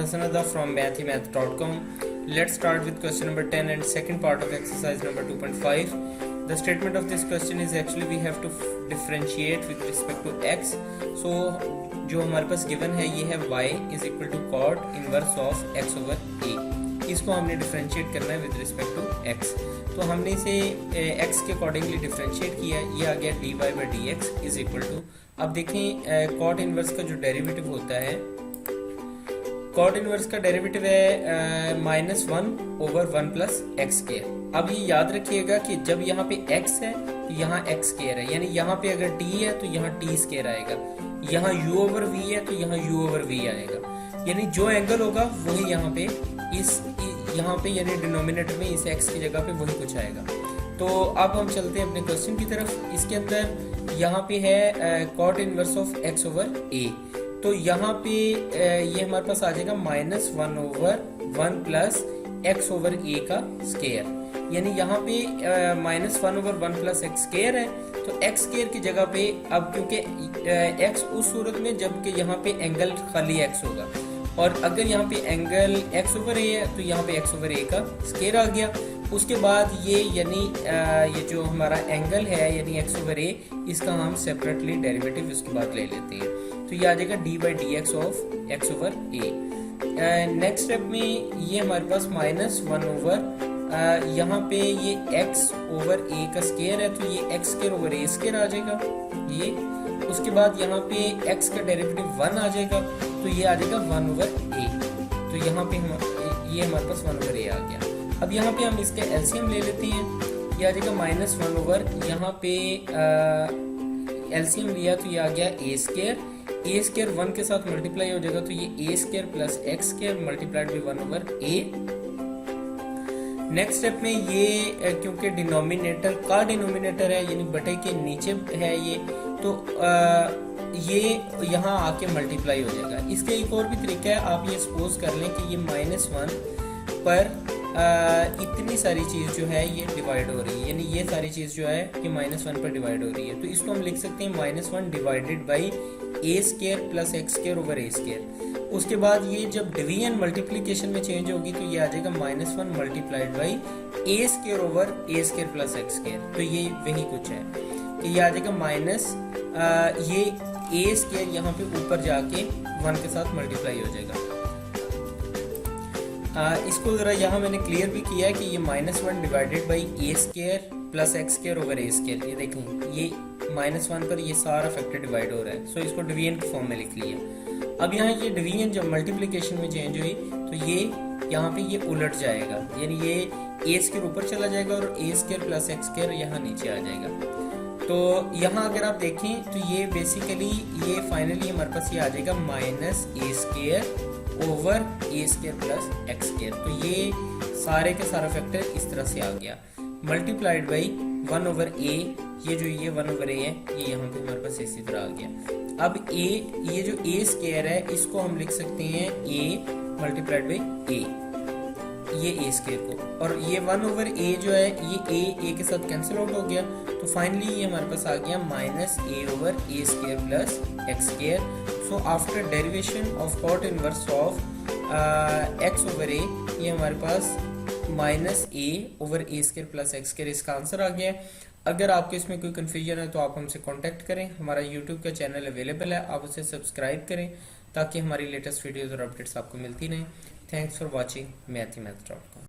Hasanada from mathemath.com. Let's start with question number 10 and second part of exercise number 2.5. The statement of this question is actually we have to differentiate with respect to x. So जो हमारे पास given है ये है y is equal to cot inverse of x over a. इसको हमने differentiate करना है with respect to x. तो हमने इसे x के अकॉर्डिंगली डिफरेंशिएट किया, ये आ गया dy by dx is equal to, अब देखें कॉट इनवर्स का जो डेरिवेटिव होता है, कॉट इनवर्स का डेरिवेटिव है -1 over 1 plus x स्क्वायर. अब ये याद रखिएगा कि जब यहाँ पे x है तो यहाँ x स्क्वायर है, यानी यहाँ पे अगर t है तो यहाँ t स्क्वायर आएगा, यहाँ u over v है तो यहाँ u over v आएगा, यानी जो एंगल होगा वही यहाँ पे यहाँ पे यानी डिनोमिनेटर में इस x की जगह पे वही कुछ आएगा. तो अब हम चलते हैं अपने क्वेश्चन की तरफ. इसके अंदर यहाँ पे है cot inverse of x over a. तो यहाँ पे ये हमारे पास आ जाएगा -1 over 1 plus x over a का स्क्वायर, यानी यहाँ पे -1 over 1 plus x स्क्वायर है, तो x स्क्वायर की जगह पे अब क्योंकि x उस सूरत में जबकि यहाँ पे एंगल खाली x होगा, और अगर यहाँ पे एंगल x ओवर a है तो यहाँ पे x ओवर a का स्क्वायर आ गया. उसके बाद ये यानी ये जो हमारा एंगल है यानी x ओवर a, इसका हम सेपरेटली डेरिवेटिव उसके बाद ले लेते हैं, तो ये आ जाएगा d by dx of x over a. Next step में ये हमारे पास -1 ओवर यहाँ पे ये x ओवर a का स्क्वायर है, तो ये x square over a square आ जाएगा ये. उसके बाद यहाँ पे x का डेरिवेटिव 1 आ जाएगा, तो ये आ जाएगा 1 ओवर a. तो यहाँ पे ये हमारे पास 1 ओवर a आ गया. अब यहाँ पे हम इसके एलसीएम ले लेते हैं, ये आ जाएगा -1 ओवर, यहाँ पे एलसीएम लिया तो ये आ गया a स्क्वायर. a स्क्वायर 1 के साथ मल्टीप्लाई हो जाएगा, तो ये a square plus x square multiplied by 1 over a. Next step में ये क्योंकि डिनोमिनेटर का डिनोमिनेटर है यानी बटे के नीचे है ये, तो ये यहाँ आके मल्टीप्लाई हो जाएगा. इसका एक और भी तरीका है, आप ये सपोज कर लें कि ये -1 पर इतनी सारी चीज जो है ये डिवाइड हो रही है, यानी ये सारी चीज जो है कि -1 पर डिवाइड हो रही है, तो इसको हम लिख सकते हैं -1 divided by a square plus x square over a square. उसके बाद ये जब डिवीजन मल्टीप्लिकेशन में चेंज होगी तो ये आ जाएगा -1 multiplied by a square over a square plus x square. तो ये वही कुछ है कि ये आ जाएगा माइनस ये a स्क्वायर यहाँ पे ऊपर जाके 1 के साथ मल्टीप्लाई हो जाएगा. इसको जरा यहाँ मैंने क्लियर भी किया है कि ये -1 divided by a square plus x square over a square. ये देखें ये -1 पर ये सारा फैक्टर डिवाइड हो रहा है, सो इसको डिवीजन के फॉर्म में लिख लिया. अब यहाँ ये डिवीजन जब मल्टीप्लिकेशन में चेंज हुई तो ये यहाँ पे ये उलट जाएगा, यानी ये a स्क्वायर ऊपर चला जाएगा और a square plus x square यहाँ नीचे आ जाएगा. तो यहाँ अगर आप देखें तो ये बेसिकली ये फाइनली हमारे पास ये आ जाएगा -a square over a square plus x square. तो ये सारे के सारा फैक्टर इस तरह से आ गया मल्टीप्लाइड बाई 1 ओवर a. ये जो ये 1 ओवर a है ये यहाँ पे हमारे पास इसी तरह आ गया. अब a ये जो a स्क्वायर है इसको हम लिख सकते हैं a मल्टीप्लाइड बाई a, ये a स्क्वायर को, और ये 1 ओवर a जो है ये a के साथ कैंसिल आउट हो गया, तो फाइनली ये हमारे पास आ गया -a over a square plus x square. So after derivation of cot inverse of x over a ये हमारे पास -a over a square plus x square इसका आंसर आ गया. अगर आपके इसमें कोई कन्फ्यूजन है तो आप हमसे कांटेक्ट करें. हमारा यूट्यूब का चैनल अवेलेबल है, आप उसे सब्सक्राइब करें ताकि हमारी लेटेस्ट वीडियोज़ और अपडेट्स आपको मिलती रहें. Thanks for watching mathemath.com.